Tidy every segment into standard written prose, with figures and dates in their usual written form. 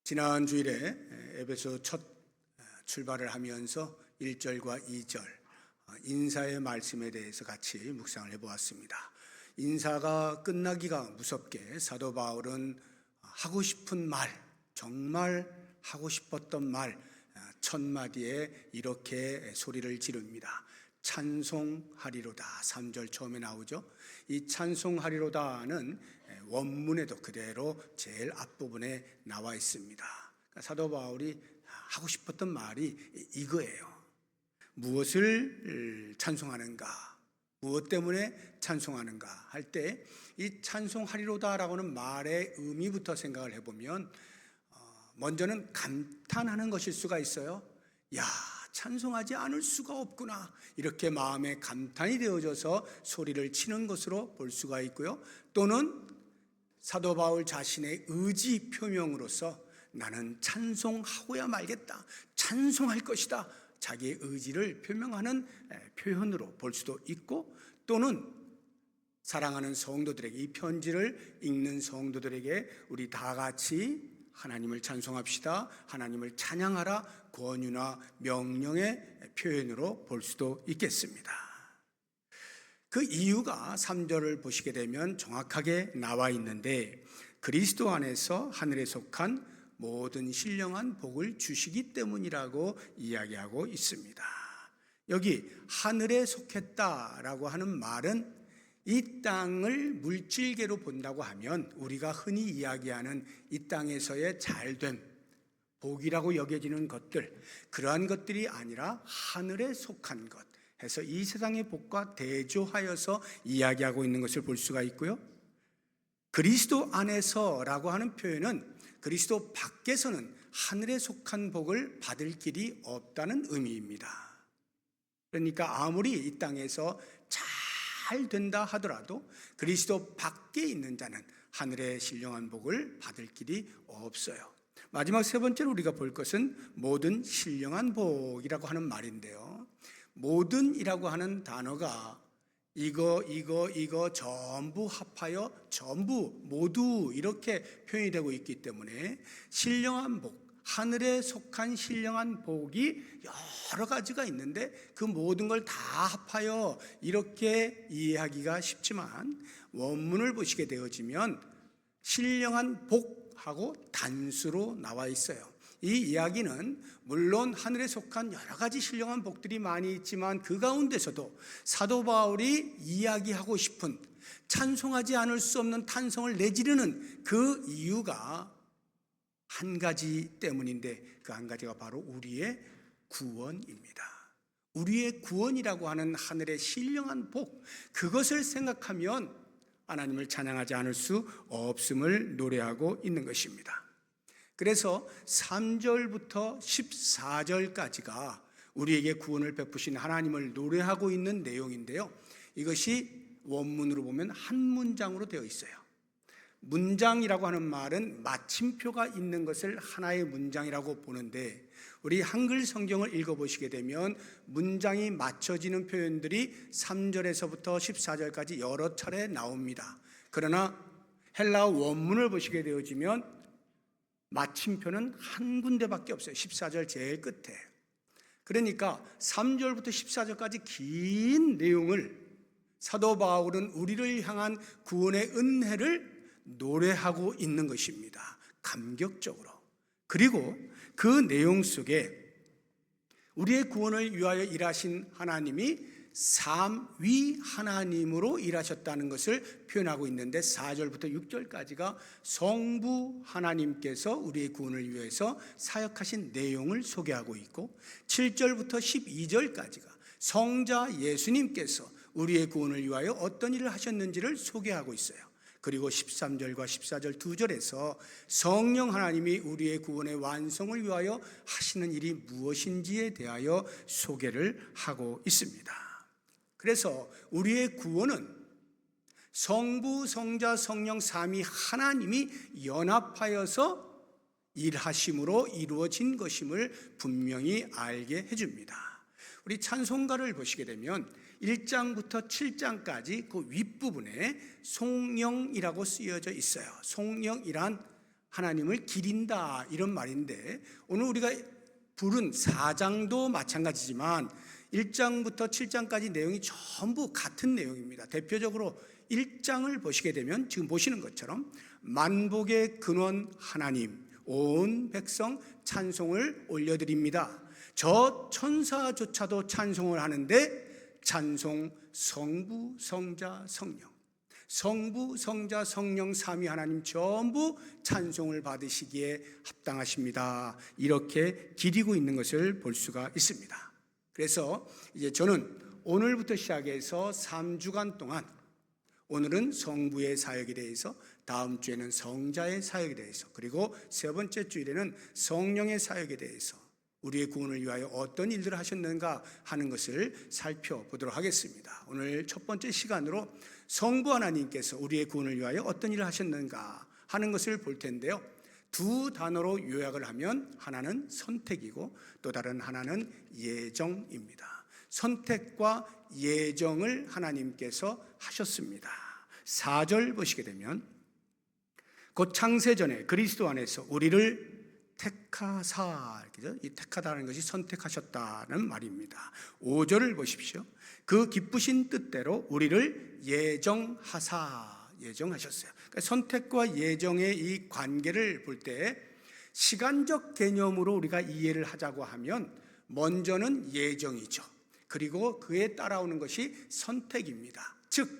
지난 주일에 에베소 첫 출발을 하면서 1절과 2절 인사의 말씀에 대해서 같이 묵상을 해보았습니다. 인사가 끝나기가 무섭게 사도 바울은 하고 싶은 말, 정말 하고 싶었던 말 첫 마디에 이렇게 소리를 지릅니다. 찬송하리로다. 3절 처음에 나오죠. 이 찬송하리로다는 원문에도 그대로 제일 앞부분에 나와 있습니다. 그러니까 사도 바울이 하고 싶었던 말이 이거예요. 무엇을 찬송하는가, 무엇 때문에 찬송하는가 할 때 이 찬송하리로다라고는 말의 의미부터 생각을 해보면 먼저는 감탄하는 것일 수가 있어요. 야, 찬송하지 않을 수가 없구나, 이렇게 마음에 감탄이 되어져서 소리를 치는 것으로 볼 수가 있고요. 또는 사도 바울 자신의 의지 표명으로서 나는 찬송하고야 말겠다, 찬송할 것이다, 자기의 의지를 표명하는 표현으로 볼 수도 있고, 또는 사랑하는 성도들에게, 이 편지를 읽는 성도들에게 우리 다 같이 하나님을 찬송합시다, 하나님을 찬양하라, 권유나 명령의 표현으로 볼 수도 있겠습니다. 그 이유가 3절을 보시게 되면 정확하게 나와 있는데, 그리스도 안에서 하늘에 속한 모든 신령한 복을 주시기 때문이라고 이야기하고 있습니다. 여기 하늘에 속했다라고 하는 말은 이 땅을 물질계로 본다고 하면 우리가 흔히 이야기하는 이 땅에서의 잘됨, 복이라고 여겨지는 것들, 그러한 것들이 아니라 하늘에 속한 것 해서 이 세상의 복과 대조하여서 이야기하고 있는 것을 볼 수가 있고요. 그리스도 안에서라고 하는 표현은 그리스도 밖에서는 하늘에 속한 복을 받을 길이 없다는 의미입니다. 그러니까 아무리 이 땅에서 잘 된다 하더라도 그리스도 밖에 있는 자는 하늘의 신령한 복을 받을 길이 없어요. 마지막 세 번째로 우리가 볼 것은 모든 신령한 복이라고 하는 말인데요, 모든이라고 하는 단어가 이거 전부 합하여 전부 모두 이렇게 표현이 되고 있기 때문에 신령한 복, 하늘에 속한 신령한 복이 여러 가지가 있는데 그 모든 걸 다 합하여 이렇게 이해하기가 쉽지만, 원문을 보시게 되어지면 신령한 복하고 단수로 나와 있어요. 이 이야기는 물론 하늘에 속한 여러 가지 신령한 복들이 많이 있지만 그 가운데서도 사도 바울이 이야기하고 싶은, 찬송하지 않을 수 없는 탄성을 내지르는 그 이유가 한 가지 때문인데, 그 한 가지가 바로 우리의 구원입니다. 우리의 구원이라고 하는 하늘의 신령한 복, 그것을 생각하면 하나님을 찬양하지 않을 수 없음을 노래하고 있는 것입니다. 그래서 3절부터 14절까지가 우리에게 구원을 베푸신 하나님을 노래하고 있는 내용인데요, 이것이 원문으로 보면 한 문장으로 되어 있어요. 문장이라고 하는 말은 마침표가 있는 것을 하나의 문장이라고 보는데, 우리 한글 성경을 읽어보시게 되면 문장이 맞춰지는 표현들이 3절에서부터 14절까지 여러 차례 나옵니다. 그러나 헬라어 원문을 보시게 되어지면 마침표는 한 군데밖에 없어요. 14절 제일 끝에. 그러니까 3절부터 14절까지 긴 내용을 사도 바울은 우리를 향한 구원의 은혜를 노래하고 있는 것입니다. 감격적으로. 그리고 그 내용 속에 우리의 구원을 위하여 일하신 하나님이 삼위 하나님으로 일하셨다는 것을 표현하고 있는데, 4절부터 6절까지가 성부 하나님께서 우리의 구원을 위해서 사역하신 내용을 소개하고 있고, 7절부터 12절까지가 성자 예수님께서 우리의 구원을 위하여 어떤 일을 하셨는지를 소개하고 있어요. 그리고 13절과 14절 2절에서 성령 하나님이 우리의 구원의 완성을 위하여 하시는 일이 무엇인지에 대하여 소개를 하고 있습니다. 그래서 우리의 구원은 성부, 성자, 성령 삼위 하나님이 연합하여서 일하심으로 이루어진 것임을 분명히 알게 해줍니다. 우리 찬송가를 보시게 되면 1장부터 7장까지 그 윗부분에 송영이라고 쓰여져 있어요. 송영이란 하나님을 기린다 이런 말인데, 오늘 우리가 부른 4장도 마찬가지지만 1장부터 7장까지 내용이 전부 같은 내용입니다. 대표적으로 1장을 보시게 되면 지금 보시는 것처럼 만복의 근원 하나님, 온 백성 찬송을 올려드립니다. 저 천사조차도 찬송을 하는데 찬송 성부, 성자, 성령, 성부, 성자, 성령 삼위 하나님 전부 찬송을 받으시기에 합당하십니다. 이렇게 기리고 있는 것을 볼 수가 있습니다. 그래서 이제 저는 오늘부터 시작해서 3주간 동안, 오늘은 성부의 사역에 대해서, 다음 주에는 성자의 사역에 대해서, 그리고 세 번째 주일에는 성령의 사역에 대해서 우리의 구원을 위하여 어떤 일들을 하셨는가 하는 것을 살펴보도록 하겠습니다. 오늘 첫 번째 시간으로 성부 하나님께서 우리의 구원을 위하여 어떤 일을 하셨는가 하는 것을 볼 텐데요. 두 단어로 요약을 하면 하나는 선택이고 또 다른 하나는 예정입니다. 선택과 예정을 하나님께서 하셨습니다. 4절 보시게 되면 곧 창세전에 그리스도 안에서 우리를 택하사, 이 택하다는 것이 선택하셨다는 말입니다. 5절을 보십시오. 그 기쁘신 뜻대로 우리를 예정하사, 예정하셨어요. 그러니까 선택과 예정의 이 관계를 볼 때 시간적 개념으로 우리가 이해를 하자고 하면 먼저는 예정이죠. 그리고 그에 따라오는 것이 선택입니다. 즉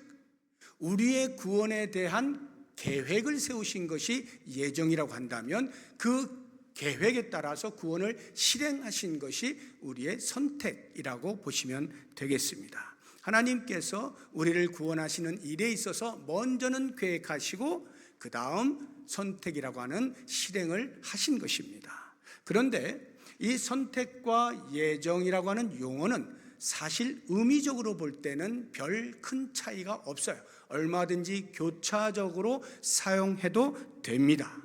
우리의 구원에 대한 계획을 세우신 것이 예정이라고 한다면 그 계획에 따라서 구원을 실행하신 것이 우리의 선택이라고 보시면 되겠습니다. 하나님께서 우리를 구원하시는 일에 있어서 먼저는 계획하시고 그 다음 선택이라고 하는 실행을 하신 것입니다. 그런데 이 선택과 예정이라고 하는 용어는 사실 의미적으로 볼 때는 별 큰 차이가 없어요. 얼마든지 교차적으로 사용해도 됩니다.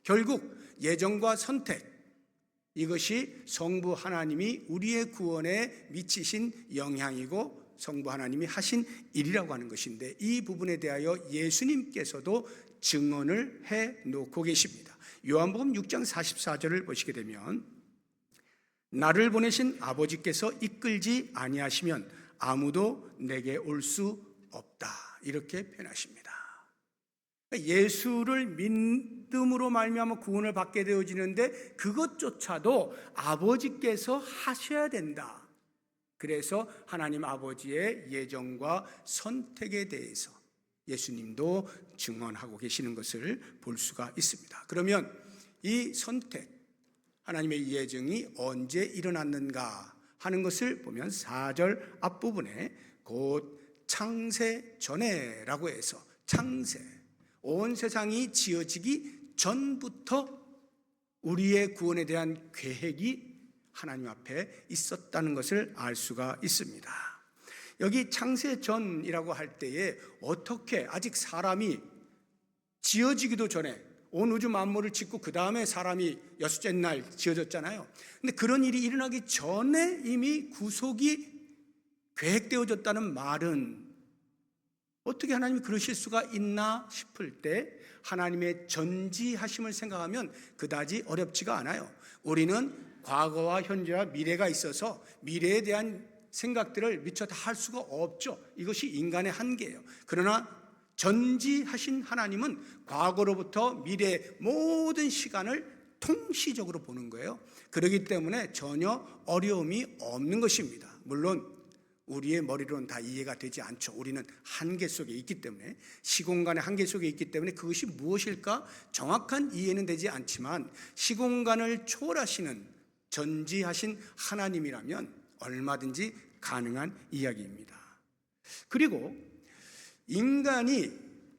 결국 예정과 선택, 이것이 성부 하나님이 우리의 구원에 미치신 영향이고 성부 하나님이 하신 일이라고 하는 것인데, 이 부분에 대하여 예수님께서도 증언을 해놓고 계십니다. 요한복음 6장 44절을 보시게 되면 나를 보내신 아버지께서 이끌지 아니하시면 아무도 내게 올 수 없다, 이렇게 표현하십니다. 예수를 믿음으로 말미암아 구원을 받게 되어지는데 그것조차도 아버지께서 하셔야 된다. 그래서 하나님 아버지의 예정과 선택에 대해서 예수님도 증언하고 계시는 것을 볼 수가 있습니다. 그러면 이 선택, 하나님의 예정이 언제 일어났는가 하는 것을 보면 4절 앞부분에 곧 창세 전에라고 해서, 창세, 온 세상이 지어지기 전부터 우리의 구원에 대한 계획이 하나님 앞에 있었다는 것을 알 수가 있습니다. 여기 창세 전이라고 할 때에 어떻게 아직 사람이 지어지기도 전에 온 우주 만물을 짓고 그 다음에 사람이 여섯째 날 지어졌잖아요. 근데 그런 일이 일어나기 전에 이미 구속이 계획되어졌다는 말은 어떻게 하나님이 그러실 수가 있나 싶을 때 하나님의 전지하심을 생각하면 그다지 어렵지가 않아요. 우리는 과거와 현재와 미래가 있어서 미래에 대한 생각들을 미처 다 할 수가 없죠. 이것이 인간의 한계예요. 그러나 전지하신 하나님은 과거로부터 미래의 모든 시간을 통시적으로 보는 거예요. 그렇기 때문에 전혀 어려움이 없는 것입니다. 물론 우리의 머리로는 다 이해가 되지 않죠. 우리는 한계 속에 있기 때문에, 시공간의 한계 속에 있기 때문에 그것이 무엇일까 정확한 이해는 되지 않지만 시공간을 초월하시는 전지하신 하나님이라면 얼마든지 가능한 이야기입니다. 그리고 인간이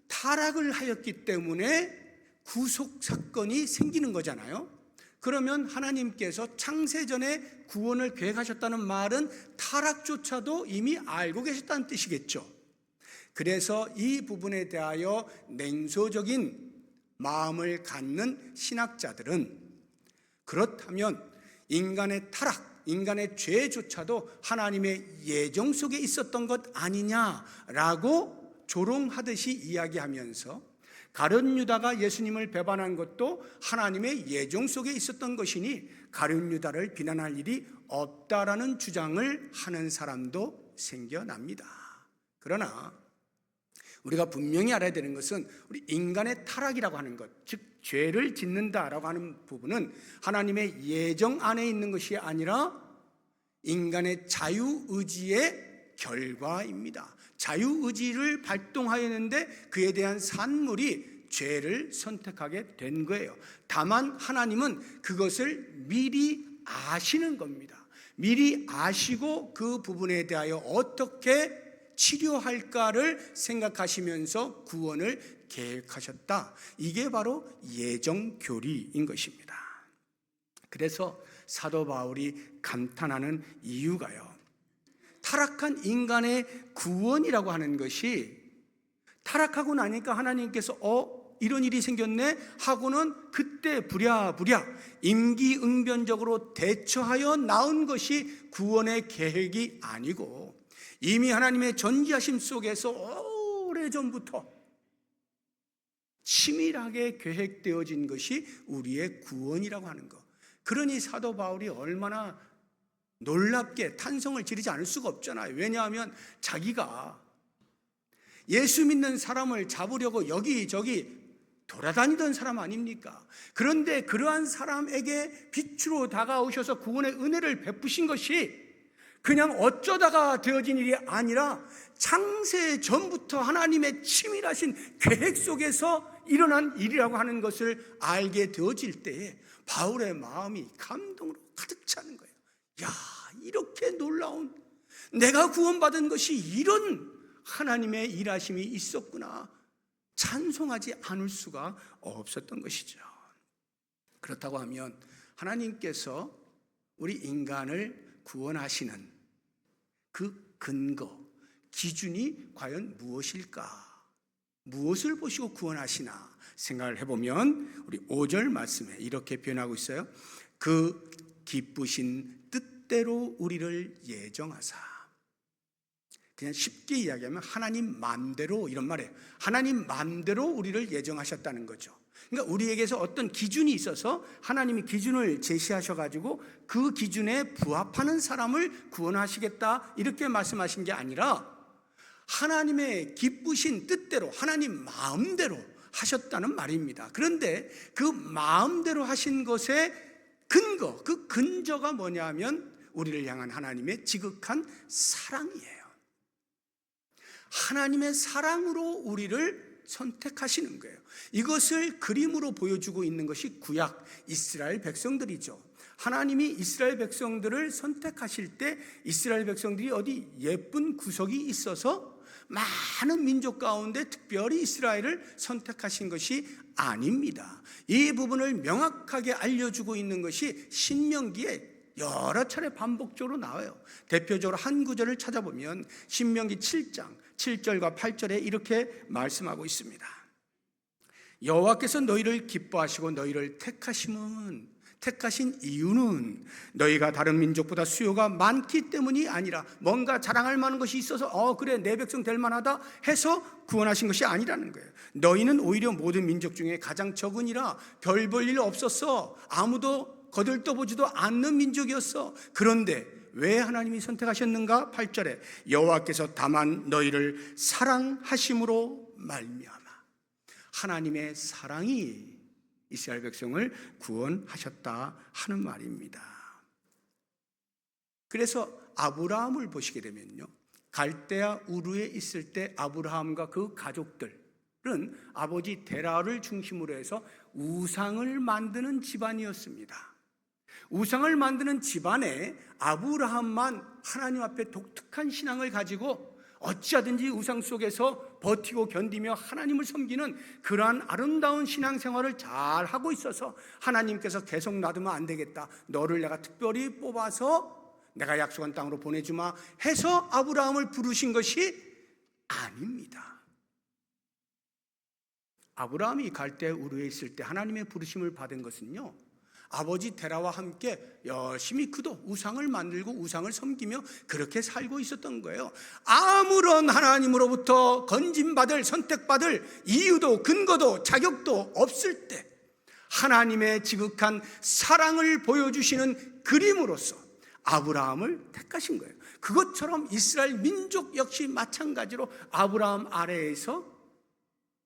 타락을 하였기 때문에 구속 사건이 생기는 거잖아요. 그러면 하나님께서 창세전에 구원을 계획하셨다는 말은 타락조차도 이미 알고 계셨다는 뜻이겠죠. 그래서 이 부분에 대하여 냉소적인 마음을 갖는 신학자들은 그렇다면 인간의 타락, 인간의 죄조차도 하나님의 예정 속에 있었던 것 아니냐라고 조롱하듯이 이야기하면서 가룟 유다가 예수님을 배반한 것도 하나님의 예정 속에 있었던 것이니 가룟 유다를 비난할 일이 없다라는 주장을 하는 사람도 생겨납니다. 그러나 우리가 분명히 알아야 되는 것은 우리 인간의 타락이라고 하는 것, 즉 죄를 짓는다라고 하는 부분은 하나님의 예정 안에 있는 것이 아니라 인간의 자유의지의 결과입니다. 자유의지를 발동하였는데 그에 대한 산물이 죄를 선택하게 된 거예요. 다만 하나님은 그것을 미리 아시는 겁니다. 미리 아시고 그 부분에 대하여 어떻게 치료할까를 생각하시면서 구원을 계획하셨다. 이게 바로 예정교리인 것입니다. 그래서 사도 바울이 감탄하는 이유가요, 타락한 인간의 구원이라고 하는 것이 타락하고 나니까 하나님께서 이런 일이 생겼네 하고는 그때 부랴부랴 임기응변적으로 대처하여 나온 것이 구원의 계획이 아니고 이미 하나님의 전지하심 속에서 오래전부터 치밀하게 계획되어진 것이 우리의 구원이라고 하는 것. 그러니 사도 바울이 얼마나 놀랍게 탄성을 지르지 않을 수가 없잖아요. 왜냐하면 자기가 예수 믿는 사람을 잡으려고 여기저기 돌아다니던 사람 아닙니까? 그런데 그러한 사람에게 빛으로 다가오셔서 구원의 은혜를 베푸신 것이 그냥 어쩌다가 되어진 일이 아니라 창세 전부터 하나님의 치밀하신 계획 속에서 일어난 일이라고 하는 것을 알게 되어질 때에 바울의 마음이 감동으로 가득 차는 거예요. 야, 이렇게 놀라운, 내가 구원받은 것이 이런 하나님의 일하심이 있었구나. 찬송하지 않을 수가 없었던 것이죠. 그렇다고 하면 하나님께서 우리 인간을 구원하시는 그 근거, 기준이 과연 무엇일까? 무엇을 보시고 구원하시나 생각을 해보면 우리 5절 말씀에 이렇게 표현하고 있어요. 그 기쁘신 뜻대로 우리를 예정하사. 그냥 쉽게 이야기하면 하나님 마음대로, 이런 말이에요. 하나님 마음대로 우리를 예정하셨다는 거죠. 그러니까 우리에게서 어떤 기준이 있어서 하나님이 기준을 제시하셔가지고 그 기준에 부합하는 사람을 구원하시겠다 이렇게 말씀하신 게 아니라 하나님의 기쁘신 뜻대로 하나님 마음대로 하셨다는 말입니다. 그런데 그 마음대로 하신 것의 근거, 그 근저가 뭐냐면 우리를 향한 하나님의 지극한 사랑이에요. 하나님의 사랑으로 우리를 선택하시는 거예요. 이것을 그림으로 보여주고 있는 것이 구약 이스라엘 백성들이죠. 하나님이 이스라엘 백성들을 선택하실 때 이스라엘 백성들이 어디 예쁜 구석이 있어서 많은 민족 가운데 특별히 이스라엘을 선택하신 것이 아닙니다. 이 부분을 명확하게 알려주고 있는 것이 신명기에 여러 차례 반복적으로 나와요. 대표적으로 한 구절을 찾아보면 신명기 7장 7절과 8절에 이렇게 말씀하고 있습니다. 여호와께서 너희를 기뻐하시고 너희를 택하신 이유는 너희가 다른 민족보다 수요가 많기 때문이 아니라 뭔가 자랑할 만한 것이 있어서 그래 내 백성 될 만하다 해서 구원하신 것이 아니라는 거예요. 너희는 오히려 모든 민족 중에 가장 적으니라 별 볼 일 없었어. 아무도 거들떠보지도 않는 민족이었어. 그런데 왜 하나님이 선택하셨는가? 8절에 여호와께서 다만 너희를 사랑하심으로 말미암아. 하나님의 사랑이 이스라엘 백성을 구원하셨다 하는 말입니다. 그래서 아브라함을 보시게 되면요, 갈대아 우르에 있을 때 아브라함과 그 가족들은 아버지 데라를 중심으로 해서 우상을 만드는 집안이었습니다. 우상을 만드는 집안에 아브라함만 하나님 앞에 독특한 신앙을 가지고 어찌하든지 우상 속에서 버티고 견디며 하나님을 섬기는 그러한 아름다운 신앙생활을 잘 하고 있어서 하나님께서 계속 놔두면 안 되겠다, 너를 내가 특별히 뽑아서 내가 약속한 땅으로 보내주마 해서 아브라함을 부르신 것이 아닙니다. 아브라함이 갈대아 우르에 있을 때 하나님의 부르심을 받은 것은요, 아버지 데라와 함께 열심히 그도 우상을 만들고 우상을 섬기며 그렇게 살고 있었던 거예요. 아무런 하나님으로부터 건진받을, 선택받을 이유도 근거도 자격도 없을 때 하나님의 지극한 사랑을 보여주시는 그림으로서 아브라함을 택하신 거예요. 그것처럼 이스라엘 민족 역시 마찬가지로 아브라함 아래에서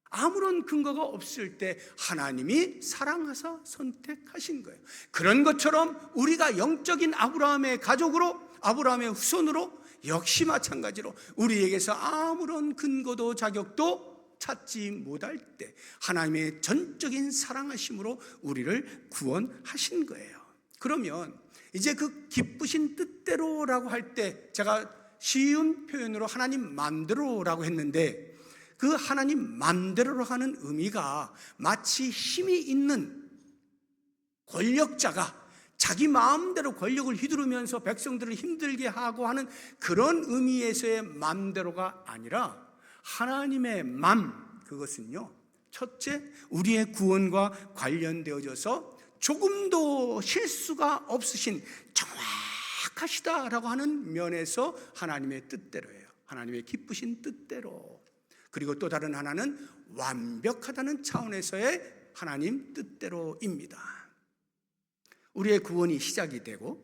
아무런 근거가 없을 때 하나님이 사랑하사 선택하신 거예요. 그런 것처럼 우리가 영적인 아브라함의 가족으로, 아브라함의 후손으로 역시 마찬가지로 우리에게서 아무런 근거도 자격도 찾지 못할 때 하나님의 전적인 사랑하심으로 우리를 구원하신 거예요. 그러면 이제 그 기쁘신 뜻대로라고 할 때 제가 쉬운 표현으로 하나님 맘대로라고 했는데, 그 하나님 맘대로로 하는 의미가 마치 힘이 있는 권력자가 자기 마음대로 권력을 휘두르면서 백성들을 힘들게 하고 하는 그런 의미에서의 맘대로가 아니라 하나님의 맘, 그것은요, 첫째, 우리의 구원과 관련되어져서 조금도 실수가 없으신 정확하시다라고 하는 면에서 하나님의 뜻대로예요. 하나님의 기쁘신 뜻대로. 그리고 또 다른 하나는 완벽하다는 차원에서의 하나님 뜻대로입니다. 우리의 구원이 시작이 되고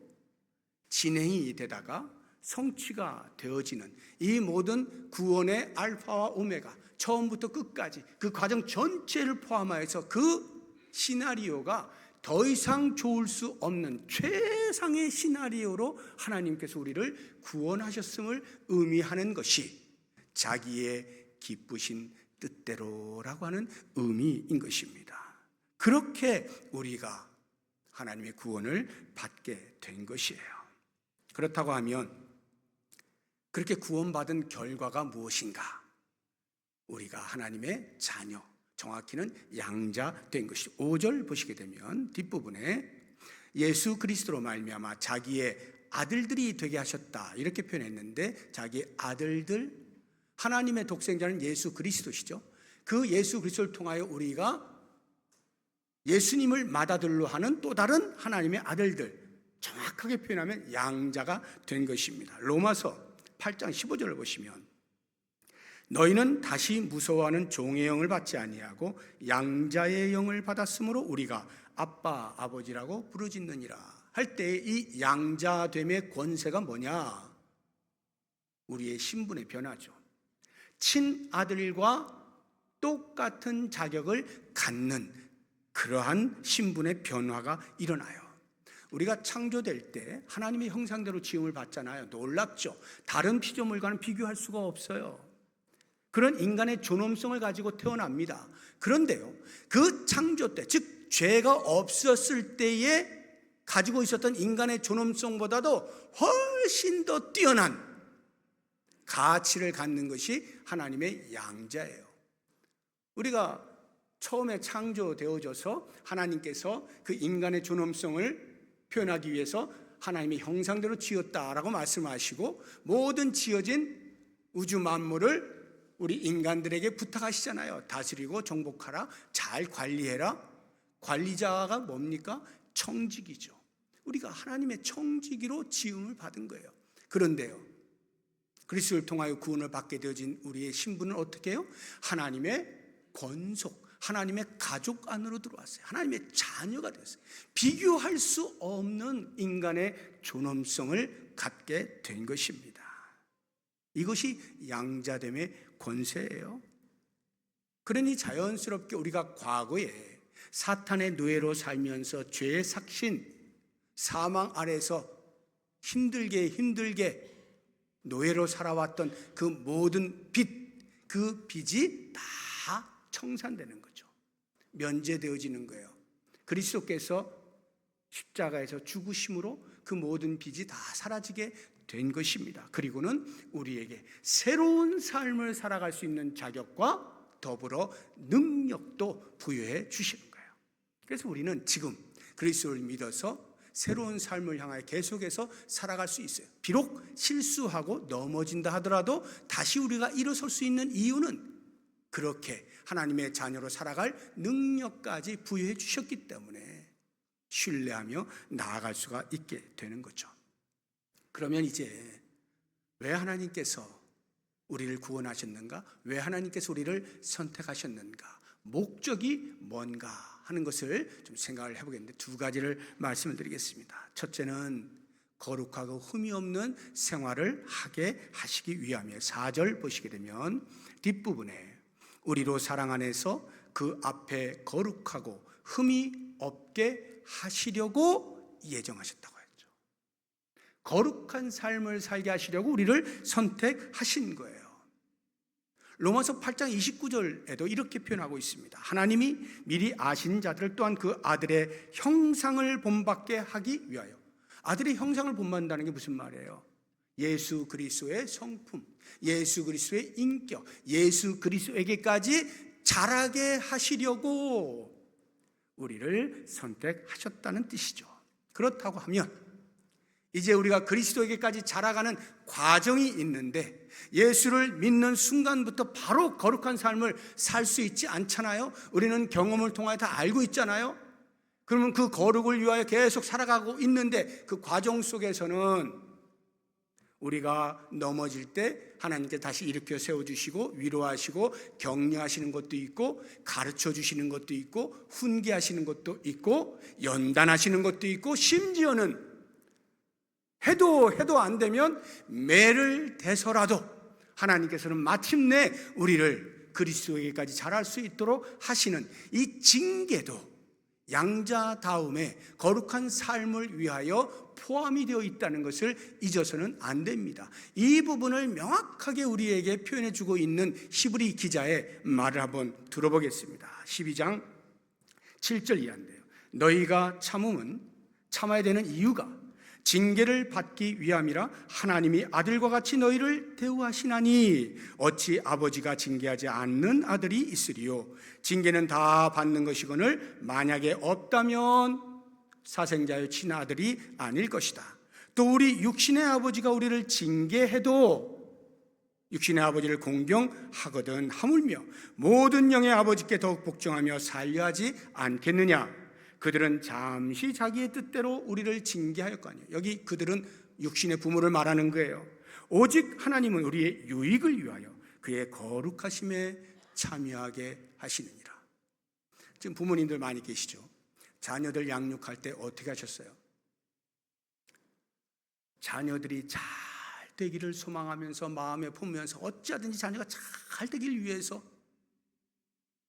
진행이 되다가 성취가 되어지는 이 모든 구원의 알파와 오메가, 처음부터 끝까지 그 과정 전체를 포함하여서 그 시나리오가 더 이상 좋을 수 없는 최상의 시나리오로 하나님께서 우리를 구원하셨음을 의미하는 것이 자기의 기쁘신 뜻대로라고 하는 의미인 것입니다. 그렇게 우리가 하나님의 구원을 받게 된 것이에요. 그렇다고 하면 그렇게 구원받은 결과가 무엇인가? 우리가 하나님의 자녀, 정확히는 양자 된 것이 5절 보시게 되면 뒷부분에 예수 그리스도로 말미암아 자기의 아들들이 되게 하셨다 이렇게 표현했는데, 자기의 아들들, 하나님의 독생자는 예수 그리스도시죠. 그 예수 그리스도를 통하여 우리가 예수님을 맏아들로 하는 또 다른 하나님의 아들들, 정확하게 표현하면 양자가 된 것입니다. 로마서 8장 15절을 보시면 너희는 다시 무서워하는 종의 영을 받지 아니하고 양자의 영을 받았으므로 우리가 아빠 아버지라고 부르짖느니라 할 때 이 양자됨의 권세가 뭐냐? 우리의 신분의 변화죠. 친아들과 똑같은 자격을 갖는 그러한 신분의 변화가 일어나요. 우리가 창조될 때 하나님의 형상대로 지음을 받잖아요. 놀랍죠? 다른 피조물과는 비교할 수가 없어요. 그런 인간의 존엄성을 가지고 태어납니다. 그런데요, 그 창조 때, 즉 죄가 없었을 때에 가지고 있었던 인간의 존엄성보다도 훨씬 더 뛰어난 가치를 갖는 것이 하나님의 양자예요. 우리가 처음에 창조되어져서 하나님께서 그 인간의 존엄성을 표현하기 위해서 하나님의 형상대로 지었다라고 말씀하시고 모든 지어진 우주 만물을 우리 인간들에게 부탁하시잖아요. 다스리고 정복하라, 잘 관리해라. 관리자가 뭡니까? 청지기죠. 우리가 하나님의 청지기로 지음을 받은 거예요. 그런데요, 그리스도를 통하여 구원을 받게 되어진 우리의 신분은 어떻게 해요? 하나님의 권속, 하나님의 가족 안으로 들어왔어요. 하나님의 자녀가 됐어요. 비교할 수 없는 인간의 존엄성을 갖게 된 것입니다. 이것이 양자됨의 권세예요. 그러니 자연스럽게 우리가 과거에 사탄의 노예로 살면서 죄의 삭신, 사망 아래서 힘들게 노예로 살아왔던 그 모든 빚, 그 빚이 다 청산되는 거죠. 면제되어지는 거예요. 그리스도께서 십자가에서 죽으심으로 그 모든 빚이 다 사라지게 된 것입니다. 그리고는 우리에게 새로운 삶을 살아갈 수 있는 자격과 더불어 능력도 부여해 주시는 거예요. 그래서 우리는 지금 그리스도를 믿어서 새로운 삶을 향하여 계속해서 살아갈 수 있어요. 비록 실수하고 넘어진다 하더라도 다시 우리가 일어설 수 있는 이유는 그렇게 하나님의 자녀로 살아갈 능력까지 부여해 주셨기 때문에 신뢰하며 나아갈 수가 있게 되는 거죠. 그러면 이제 왜 하나님께서 우리를 구원하셨는가? 왜 하나님께서 우리를 선택하셨는가? 목적이 뭔가 하는 것을 좀 생각을 해보겠는데 두 가지를 말씀을 드리겠습니다. 첫째는 거룩하고 흠이 없는 생활을 하게 하시기 위함이에요. 4절 보시게 되면 뒷부분에 우리로 사랑 안에서 그 앞에 거룩하고 흠이 없게 하시려고 예정하셨다고 했죠. 거룩한 삶을 살게 하시려고 우리를 선택하신 거예요. 로마서 8장 29절에도 이렇게 표현하고 있습니다. 하나님이 미리 아신 자들을 또한 그 아들의 형상을 본받게 하기 위하여. 아들의 형상을 본받는다는 게 무슨 말이에요? 예수 그리스도의 성품, 예수 그리스도의 인격, 예수 그리스도에게까지 자라게 하시려고 우리를 선택하셨다는 뜻이죠. 그렇다고 하면 이제 우리가 그리스도에게까지 자라가는 과정이 있는데 예수를 믿는 순간부터 바로 거룩한 삶을 살 수 있지 않잖아요. 우리는 경험을 통하여 다 알고 있잖아요. 그러면 그 거룩을 위하여 계속 살아가고 있는데 그 과정 속에서는 우리가 넘어질 때 하나님께 다시 일으켜 세워주시고 위로하시고 격려하시는 것도 있고 가르쳐 주시는 것도 있고 훈계하시는 것도 있고 연단하시는 것도 있고 심지어는 해도 안 되면 매를 대서라도 하나님께서는 마침내 우리를 그리스도에게까지 자랄 수 있도록 하시는 이 징계도 양자다움의 거룩한 삶을 위하여 포함이 되어 있다는 것을 잊어서는 안 됩니다. 이 부분을 명확하게 우리에게 표현해 주고 있는 히브리 기자의 말을 한번 들어보겠습니다. 12장 7절 이하인데요. 너희가 참아야 되는 이유가 징계를 받기 위함이라 하나님이 아들과 같이 너희를 대우하시나니 어찌 아버지가 징계하지 않는 아들이 있으리요. 징계는 다 받는 것이거늘 만약에 없다면 사생자의 친아들이 아닐 것이다. 또 우리 육신의 아버지가 우리를 징계해도 육신의 아버지를 공경하거든 하물며 모든 영의 아버지께 더욱 복종하며 살려 하지 않겠느냐. 그들은 잠시 자기의 뜻대로 우리를 징계하였 거 아니에요. 여기 그들은 육신의 부모를 말하는 거예요. 오직 하나님은 우리의 유익을 위하여 그의 거룩하심에 참여하게 하시느니라. 지금 부모님들 많이 계시죠? 자녀들 양육할 때 어떻게 하셨어요? 자녀들이 잘 되기를 소망하면서 마음에 품으면서 어찌하든지 자녀가 잘 되기를 위해서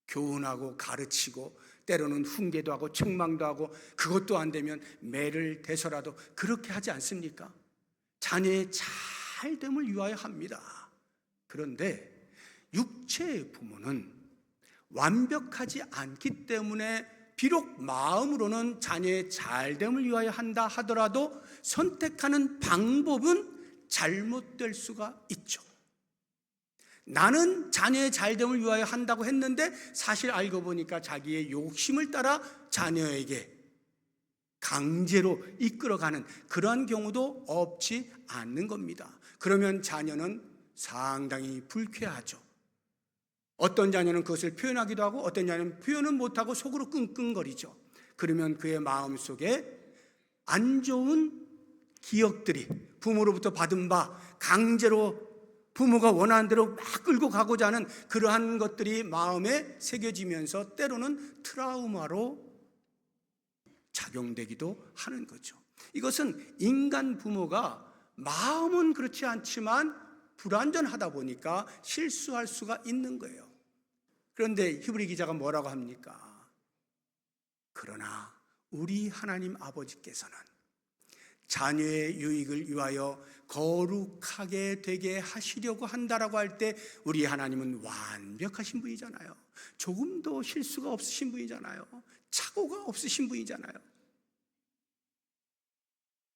교훈하고 가르치고 때로는 훈계도 하고 책망도 하고 그것도 안 되면 매를 대서라도 그렇게 하지 않습니까? 자녀의 잘됨을 위하여 합니다. 그런데 육체의 부모는 완벽하지 않기 때문에 비록 마음으로는 자녀의 잘됨을 위하여 한다 하더라도 선택하는 방법은 잘못될 수가 있죠. 나는 자녀의 잘됨을 위하여 한다고 했는데 사실 알고 보니까 자기의 욕심을 따라 자녀에게 강제로 이끌어가는 그러한 경우도 없지 않는 겁니다. 그러면 자녀는 상당히 불쾌하죠. 어떤 자녀는 그것을 표현하기도 하고 어떤 자녀는 표현은 못하고 속으로 끙끙거리죠. 그러면 그의 마음속에 안 좋은 기억들이 부모로부터 받은 바 강제로 부모가 원하는 대로 막 끌고 가고자 하는 그러한 것들이 마음에 새겨지면서 때로는 트라우마로 작용되기도 하는 거죠. 이것은 인간 부모가 마음은 그렇지 않지만 불완전하다 보니까 실수할 수가 있는 거예요. 그런데 히브리 기자가 뭐라고 합니까? 그러나 우리 하나님 아버지께서는 자녀의 유익을 위하여 거룩하게 되게 하시려고 한다라고 할 때 우리 하나님은 완벽하신 분이잖아요. 조금도 실수가 없으신 분이잖아요. 착오가 없으신 분이잖아요.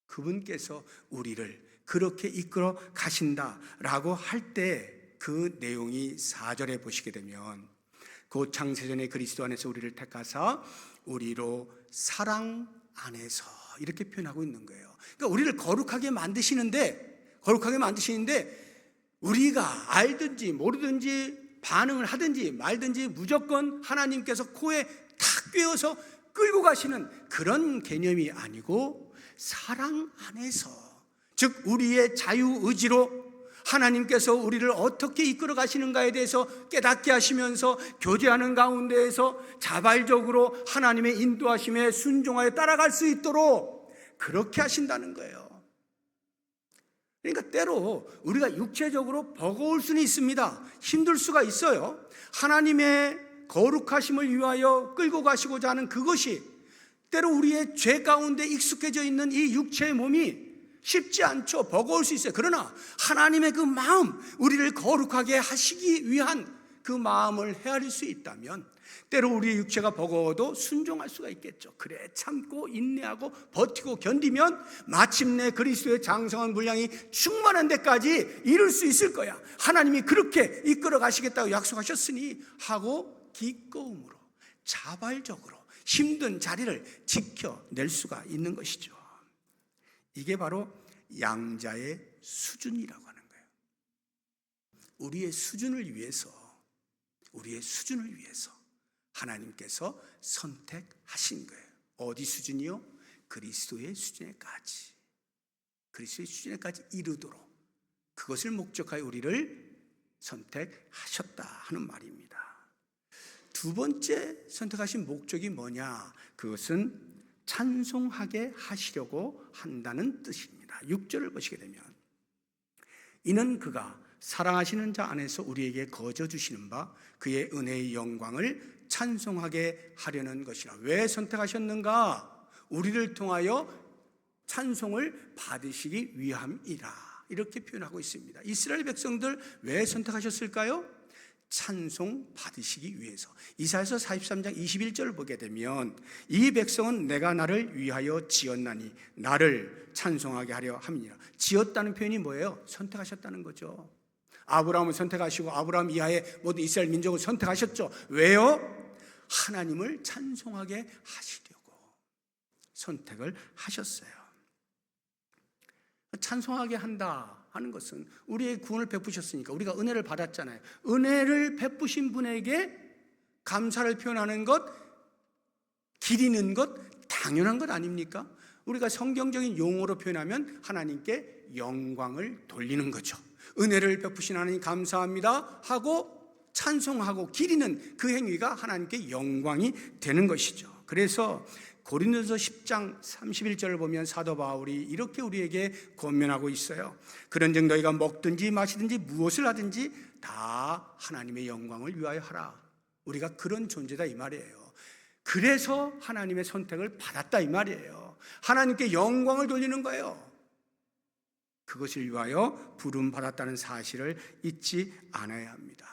그분께서 우리를 그렇게 이끌어 가신다라고 할 때 그 내용이 4절에 보시게 되면 곧 창세전에 그리스도 안에서 우리를 택하사 우리로 사랑 안에서 이렇게 표현하고 있는 거예요. 그러니까 우리를 거룩하게 만드시는데 우리가 알든지 모르든지 반응을 하든지 말든지 무조건 하나님께서 코에 탁 꿰어서 끌고 가시는 그런 개념이 아니고 사랑 안에서, 즉 우리의 자유의지로 하나님께서 우리를 어떻게 이끌어 가시는가에 대해서 깨닫게 하시면서 교제하는 가운데에서 자발적으로 하나님의 인도하심에 순종하여 따라갈 수 있도록 그렇게 하신다는 거예요. 그러니까 때로 우리가 육체적으로 버거울 수는 있습니다. 힘들 수가 있어요. 하나님의 거룩하심을 위하여 끌고 가시고자 하는 그것이 때로 우리의 죄 가운데 익숙해져 있는 이 육체의 몸이 쉽지 않죠. 버거울 수 있어요. 그러나 하나님의 그 마음, 우리를 거룩하게 하시기 위한 그 마음을 헤아릴 수 있다면 때로 우리의 육체가 버거워도 순종할 수가 있겠죠. 그래, 참고 인내하고 버티고 견디면 마침내 그리스도의 장성한 분량이 충만한 데까지 이룰 수 있을 거야. 하나님이 그렇게 이끌어 가시겠다고 약속하셨으니 하고 기꺼움으로 자발적으로 힘든 자리를 지켜낼 수가 있는 것이죠. 이게 바로 양자의 수준이라고 하는 거예요. 우리의 수준을 위해서 하나님께서 선택하신 거예요. 어디 수준이요? 그리스도의 수준에까지 이르도록 그것을 목적하여 우리를 선택하셨다 하는 말입니다. 두 번째 선택하신 목적이 뭐냐? 그것은 찬송하게 하시려고 한다는 뜻입니다. 6절을 보시게 되면 이는 그가 사랑하시는 자 안에서 우리에게 거저 주시는 바 그의 은혜의 영광을 찬송하게 하려는 것이라. 왜 선택하셨는가? 우리를 통하여 찬송을 받으시기 위함이라. 이렇게 표현하고 있습니다. 이스라엘 백성들 왜 선택하셨을까요? 찬송 받으시기 위해서. 이사야서 43장 21절을 보게 되면 이 백성은 내가 나를 위하여 지었나니 나를 찬송하게 하려 함이니라. 지었다는 표현이 뭐예요? 선택하셨다는 거죠. 아브라함을 선택하시고 아브라함 이하의 모든 이스라엘 민족을 선택하셨죠. 왜요? 하나님을 찬송하게 하시려고 선택을 하셨어요. 찬송하게 한다 하는 것은 우리의 구원을 베푸셨으니까 우리가 은혜를 받았잖아요. 은혜를 베푸신 분에게 감사를 표현하는 것, 기리는 것 당연한 것 아닙니까? 우리가 성경적인 용어로 표현하면 하나님께 영광을 돌리는 거죠. 은혜를 베푸신 하나님 감사합니다 하고 찬송하고 기리는 그 행위가 하나님께 영광이 되는 것이죠. 그래서 고린도서 10장 31절을 보면 사도 바울이 이렇게 우리에게 권면하고 있어요. 그런즉 너희가 먹든지 마시든지 무엇을 하든지 다 하나님의 영광을 위하여 하라. 우리가 그런 존재다 이 말이에요. 그래서 하나님의 선택을 받았다 이 말이에요. 하나님께 영광을 돌리는 거예요. 그것을 위하여 부름 받았다는 사실을 잊지 않아야 합니다.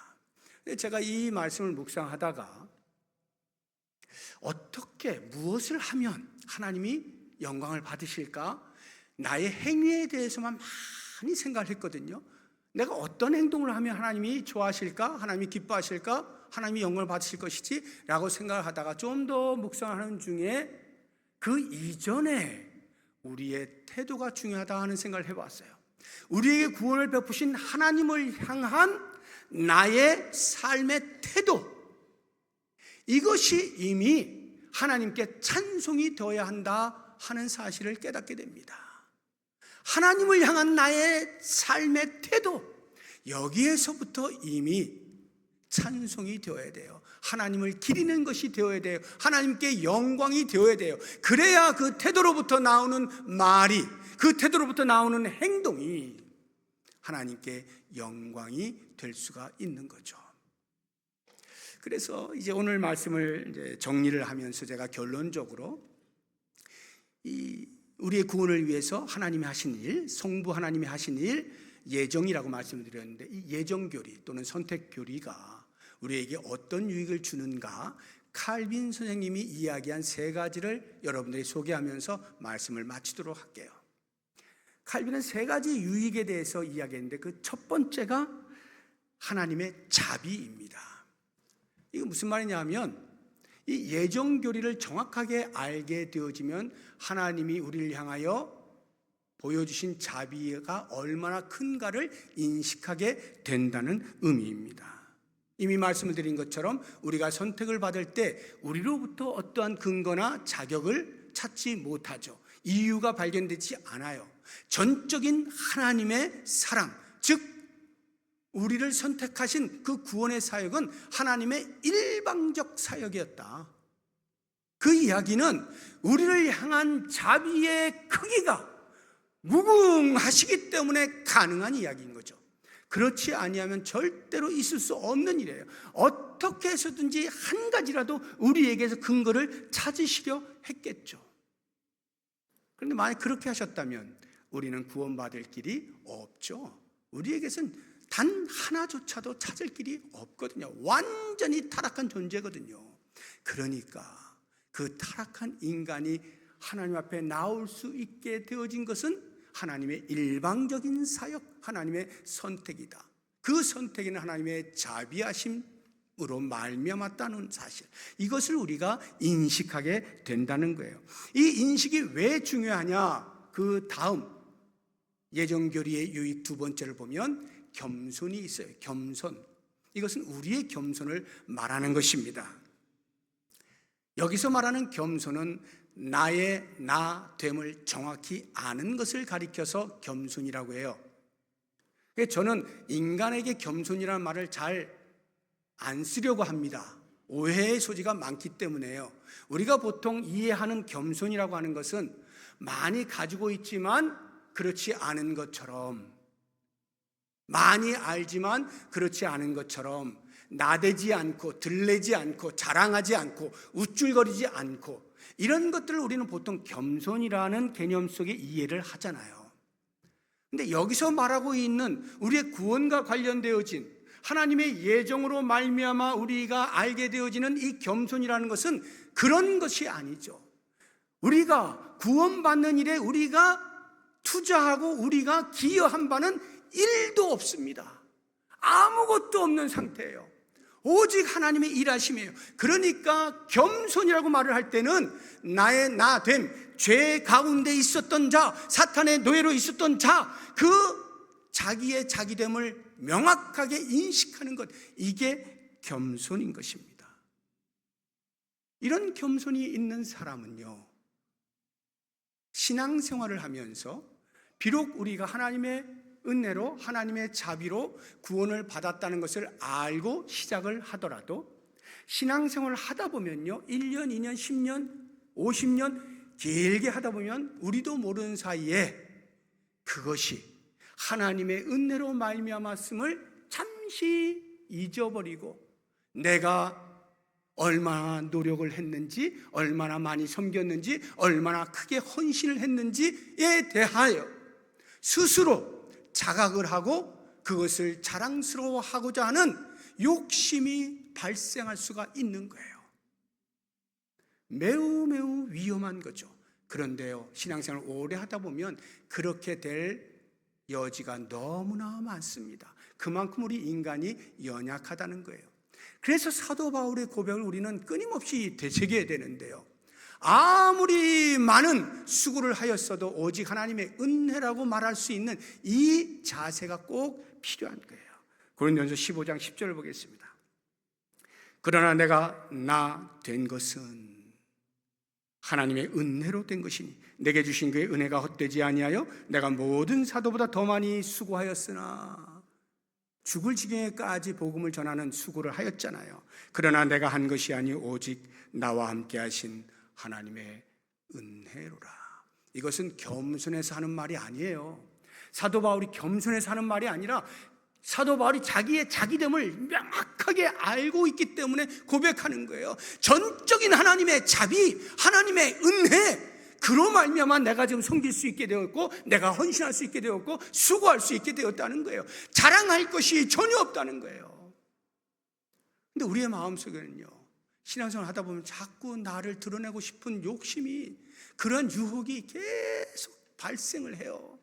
제가 이 말씀을 묵상하다가 어떻게 무엇을 하면 하나님이 영광을 받으실까? 나의 행위에 대해서만 많이 생각을 했거든요. 내가 어떤 행동을 하면 하나님이 좋아하실까? 하나님이 기뻐하실까? 하나님이 영광을 받으실 것이지? 라고 생각을 하다가 좀 더 묵상하는 중에 그 이전에 우리의 태도가 중요하다 하는 생각을 해봤어요. 우리에게 구원을 베푸신 하나님을 향한 나의 삶의 태도, 이것이 이미 하나님께 찬송이 되어야 한다 하는 사실을 깨닫게 됩니다. 하나님을 향한 나의 삶의 태도, 여기에서부터 이미 찬송이 되어야 돼요. 하나님을 기리는 것이 되어야 돼요. 하나님께 영광이 되어야 돼요. 그래야 그 태도로부터 나오는 말이, 그 태도로부터 나오는 행동이 하나님께 영광이 될 수가 있는 거죠. 그래서 이제 오늘 말씀을 이제 정리를 하면서 제가 결론적으로 우리의 구원을 위해서 하나님이 하신 일, 성부 하나님이 하신 일, 예정이라고 말씀드렸는데 이 예정교리 또는 선택교리가 우리에게 어떤 유익을 주는가, 칼빈 선생님이 이야기한 세 가지를 여러분들이 소개하면서 말씀을 마치도록 할게요. 칼빈은 세 가지 유익에 대해서 이야기했는데 그 첫 번째가 하나님의 자비입니다. 이거 무슨 말이냐 하면 이 예정교리를 정확하게 알게 되어지면 하나님이 우리를 향하여 보여주신 자비가 얼마나 큰가를 인식하게 된다는 의미입니다. 이미 말씀을 드린 것처럼 우리가 선택을 받을 때 우리로부터 어떠한 근거나 자격을 찾지 못하죠. 이유가 발견되지 않아요. 전적인 하나님의 사랑, 즉 우리를 선택하신 그 구원의 사역은 하나님의 일방적 사역이었다. 그 이야기는 우리를 향한 자비의 크기가 무궁하시기 때문에 가능한 이야기인 거죠. 그렇지 아니하면 절대로 있을 수 없는 일이에요. 어떻게 해서든지 한 가지라도 우리에게서 근거를 찾으시려 했겠죠. 그런데 만약 그렇게 하셨다면 우리는 구원받을 길이 없죠. 우리에게선 단 하나조차도 찾을 길이 없거든요. 완전히 타락한 존재거든요. 그러니까 그 타락한 인간이 하나님 앞에 나올 수 있게 되어진 것은 하나님의 일방적인 사역, 하나님의 선택이다. 그 선택에는 하나님의 자비하심으로 말미암았다는 사실, 이것을 우리가 인식하게 된다는 거예요. 이 인식이 왜 중요하냐? 그 다음 예정교리의 유익 두 번째를 보면 겸손이 있어요. 겸손. 이것은 우리의 겸손을 말하는 것입니다. 여기서 말하는 겸손은 나의 나됨을 정확히 아는 것을 가리켜서 겸손이라고 해요. 저는 인간에게 겸손이라는 말을 잘 안 쓰려고 합니다. 오해의 소지가 많기 때문에요. 우리가 보통 이해하는 겸손이라고 하는 것은 많이 가지고 있지만 그렇지 않은 것처럼, 많이 알지만 그렇지 않은 것처럼, 나대지 않고 들레지 않고 자랑하지 않고 우쭐거리지 않고, 이런 것들을 우리는 보통 겸손이라는 개념 속에 이해를 하잖아요. 근데 여기서 말하고 있는 우리의 구원과 관련되어진 하나님의 예정으로 말미암아 우리가 알게 되어지는 이 겸손이라는 것은 그런 것이 아니죠. 우리가 구원받는 일에 우리가 투자하고 우리가 기여한 바는 1도 없습니다. 아무것도 없는 상태예요. 오직 하나님의 일하심이에요. 그러니까 겸손이라고 말을 할 때는 나의 나됨, 죄 가운데 있었던 자, 사탄의 노예로 있었던 자, 그 자기의 자기됨을 명확하게 인식하는 것, 이게 겸손인 것입니다. 이런 겸손이 있는 사람은요, 신앙생활을 하면서 비록 우리가 하나님의 은혜로, 하나님의 자비로 구원을 받았다는 것을 알고 시작을 하더라도 신앙생활을 하다 보면요, 1년, 2년, 10년, 50년 길게 하다 보면 우리도 모르는 사이에 그것이 하나님의 은혜로 말미암았음을 잠시 잊어버리고 내가 얼마나 노력을 했는지, 얼마나 많이 섬겼는지, 얼마나 크게 헌신을 했는지에 대하여 스스로 자각을 하고 그것을 자랑스러워하고자 하는 욕심이 발생할 수가 있는 거예요. 매우 매우 위험한 거죠. 그런데요, 신앙생활을 오래 하다 보면 그렇게 될 여지가 너무나 많습니다. 그만큼 우리 인간이 연약하다는 거예요. 그래서 사도 바울의 고백을 우리는 끊임없이 되새겨야 되는데요, 아무리 많은 수고를 하였어도 오직 하나님의 은혜라고 말할 수 있는 이 자세가 꼭 필요한 거예요. 고린도전서 15장 10절을 보겠습니다. 그러나 내가 나 된 것은 하나님의 은혜로 된 것이니 내게 주신 그의 은혜가 헛되지 아니하여 내가 모든 사도보다 더 많이 수고하였으나, 죽을 지경에까지 복음을 전하는 수고를 하였잖아요. 그러나 내가 한 것이 아니 오직 나와 함께 하신 하나님의 은혜로라. 이것은 겸손해서 하는 말이 아니에요. 사도 바울이 겸손해서 하는 말이 아니라 사도 바울이 자기의 자기됨을 명확하게 알고 있기 때문에 고백하는 거예요. 전적인 하나님의 자비, 하나님의 은혜, 그로 말미암아 내가 지금 섬길 수 있게 되었고, 내가 헌신할 수 있게 되었고, 수고할 수 있게 되었다는 거예요. 자랑할 것이 전혀 없다는 거예요. 근데 우리의 마음속에는요, 신앙생활 하다 보면 자꾸 나를 드러내고 싶은 욕심이, 그런 유혹이 계속 발생을 해요.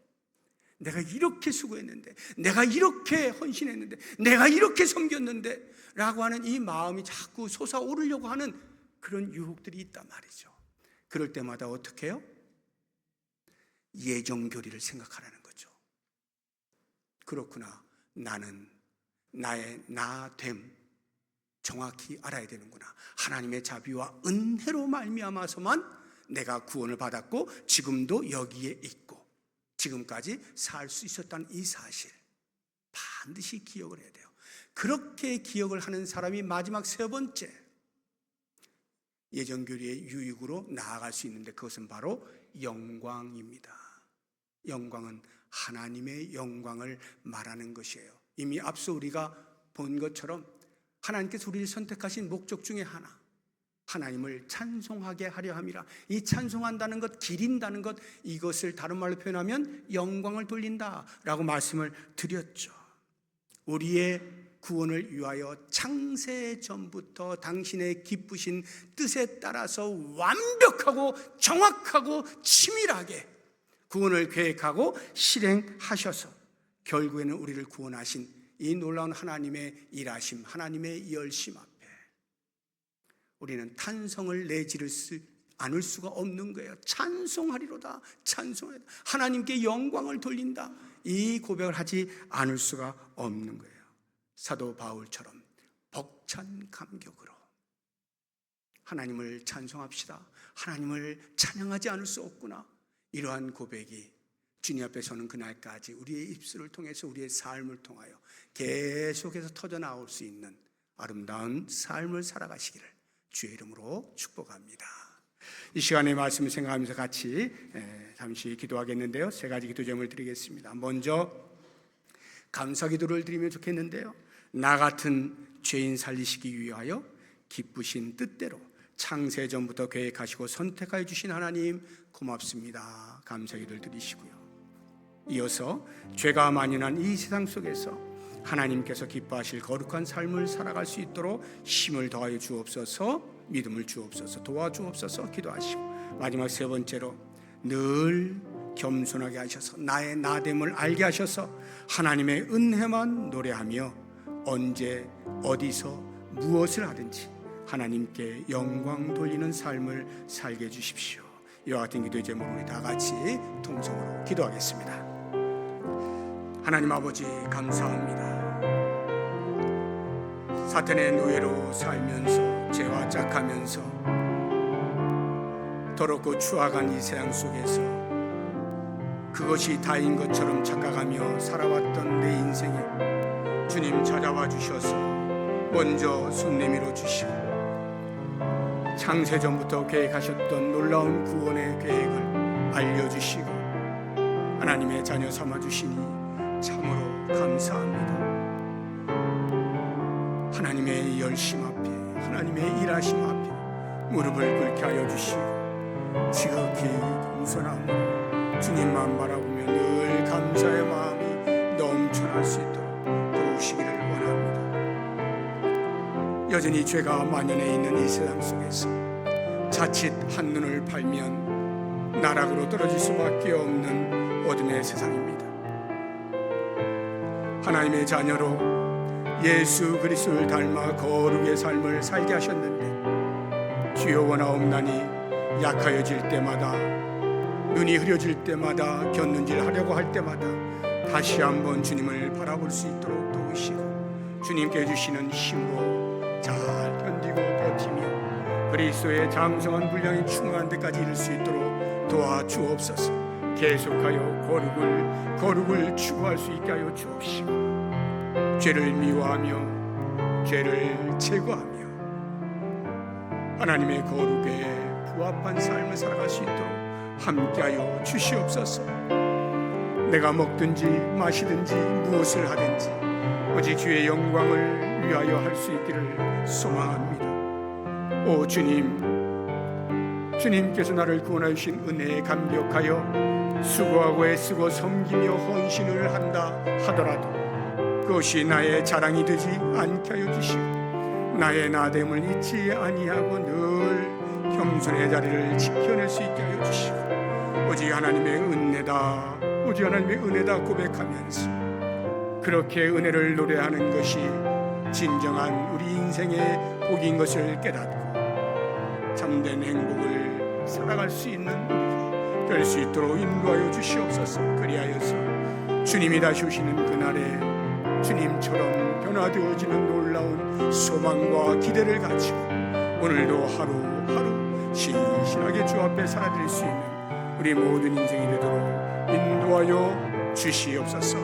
내가 이렇게 수고했는데, 내가 이렇게 헌신했는데, 내가 이렇게 섬겼는데 라고 하는 이 마음이 자꾸 솟아오르려고 하는 그런 유혹들이 있단 말이죠. 그럴 때마다 어떻게 해요? 예정교리를 생각하라는 거죠. 그렇구나, 나는 나의 나됨, 정확히 알아야 되는구나. 하나님의 자비와 은혜로 말미암아서만 내가 구원을 받았고 지금도 여기에 있고 지금까지 살 수 있었다는 이 사실 반드시 기억을 해야 돼요. 그렇게 기억을 하는 사람이 마지막 세 번째 예정교리의 유익으로 나아갈 수 있는데, 그것은 바로 영광입니다. 영광은 하나님의 영광을 말하는 것이에요. 이미 앞서 우리가 본 것처럼 하나님께서 우리를 선택하신 목적 중에 하나, 하나님을 찬송하게 하려 함이라. 이 찬송한다는 것, 기린다는 것, 이것을 다른 말로 표현하면 영광을 돌린다라고 말씀을 드렸죠. 우리의 구원을 위하여 창세 전부터 당신의 기쁘신 뜻에 따라서 완벽하고 정확하고 치밀하게 구원을 계획하고 실행하셔서 결국에는 우리를 구원하신 이 놀라운 하나님의 일하심, 하나님의 열심 앞에 우리는 탄성을 내지를 않을 수가 없는 거예요. 찬송하리로다, 찬송하리로다, 하나님께 영광을 돌린다, 이 고백을 하지 않을 수가 없는 거예요. 사도 바울처럼 벅찬 감격으로 하나님을 찬송합시다, 하나님을 찬양하지 않을 수 없구나, 이러한 고백이 주님 앞에 서는 그날까지 우리의 입술을 통해서, 우리의 삶을 통하여 계속해서 터져나올 수 있는 아름다운 삶을 살아가시기를 주의 이름으로 축복합니다. 이 시간에 말씀을 생각하면서 같이 잠시 기도하겠는데요, 세 가지 기도 제목을 드리겠습니다. 먼저 감사 기도를 드리면 좋겠는데요, 나 같은 죄인 살리시기 위하여 기쁘신 뜻대로 창세전부터 계획하시고 선택하여 주신 하나님 고맙습니다. 감사 기도를 드리시고요, 이어서 죄가 만연한 이 세상 속에서 하나님께서 기뻐하실 거룩한 삶을 살아갈 수 있도록 힘을 더하여 주옵소서, 믿음을 주옵소서, 도와주옵소서 기도하시고, 마지막 세 번째로 늘 겸손하게 하셔서 나의 나됨을 알게 하셔서 하나님의 은혜만 노래하며 언제 어디서 무엇을 하든지 하나님께 영광 돌리는 삶을 살게 해주십시오. 이와 같은 기도의 제목으로 우리 다 같이 통성으로 기도하겠습니다. 하나님 아버지, 감사합니다. 사탄의 노예로 살면서 죄와 짝하면서 더럽고 추악한 이 세상 속에서 그것이 다인 것처럼 착각하며 살아왔던 내 인생에 주님 찾아와 주셔서 먼저 손 내밀어 주시고 창세전부터 계획하셨던 놀라운 구원의 계획을 알려주시고 하나님의 자녀 삼아주시니 참으로 감사합니다. 하나님의 열심 앞에, 하나님의 일하심 앞에 무릎을 꿇게 하여 주시고 지극히 겸손함으로 주님만 바라보며 늘 감사의 마음이 넘쳐날 수 있도록 도우시기를 원합니다. 여전히 죄가 만연해 있는 이 세상 속에서 자칫 한눈을 팔면 나락으로 떨어질 수밖에 없는 어둠의 세상입니다. 하나님의 자녀로 예수 그리스도를 닮아 거룩의 삶을 살게 하셨는데 주여 원하옵나니 약하여질 때마다, 눈이 흐려질 때마다, 곁눈질하려고 할 때마다 다시 한번 주님을 바라볼 수 있도록 도우시고 주님께 주시는 힘으로 잘 견디고 버티며 그리스도의 장성한 분량이 충만한 데까지 이를 수 있도록 도와주옵소서. 계속하여 거룩을 추구할 수 있게 하여 주옵시고 죄를 미워하며 죄를 제거하며 하나님의 거룩에 부합한 삶을 살아갈 수 있도록 함께하여 주시옵소서. 내가 먹든지 마시든지 무엇을 하든지 오직 주의 영광을 위하여 할 수 있기를 소망합니다. 오 주님, 주님께서 나를 구원하여 주신 은혜에 감격하여 수고하고 애쓰고 섬기며 헌신을 한다 하더라도 그것이 나의 자랑이 되지 않게 하여 주시고 나의 나됨을 잊지 아니하고 늘 겸손의 자리를 지켜낼 수 있게 하여 주시고 오직 하나님의 은혜다, 오직 하나님의 은혜다 고백하면서 그렇게 은혜를 노래하는 것이 진정한 우리 인생의 복인 것을 깨닫고 참된 행복을 살아갈 수 있는 우리가 될 수 있도록 인도하여 주시옵소서. 그리하여서 주님이 다시 오시는 그날에 주님처럼 변화되어지는 놀라운 소망과 기대를 가지고 오늘도 하루하루 신실하게 주 앞에 살아드릴 수 있는 우리 모든 인생이 되도록 인도하여 주시옵소서.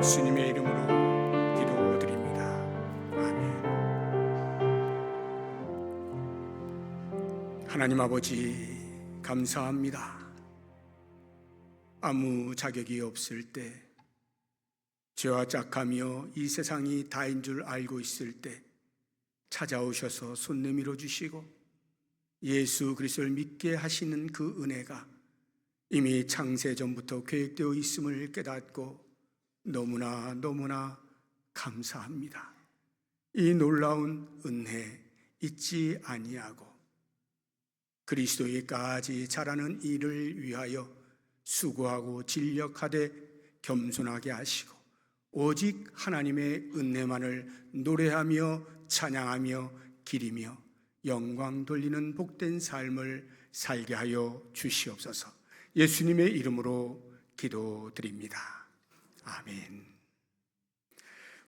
주님의 이름으로 기도드립니다. 아멘. 하나님 아버지 감사합니다. 아무 자격이 없을 때, 죄와 짝하며 이 세상이 다인 줄 알고 있을 때 찾아오셔서 손 내밀어 주시고 예수 그리스도를 믿게 하시는 그 은혜가 이미 창세 전부터 계획되어 있음을 깨닫고 너무나 감사합니다. 이 놀라운 은혜 잊지 아니하고 그리스도에까지 자라는 일을 위하여 수고하고 진력하되 겸손하게 하시고 오직 하나님의 은혜만을 노래하며 찬양하며 기리며 영광 돌리는 복된 삶을 살게 하여 주시옵소서. 예수님의 이름으로 기도드립니다. 아멘.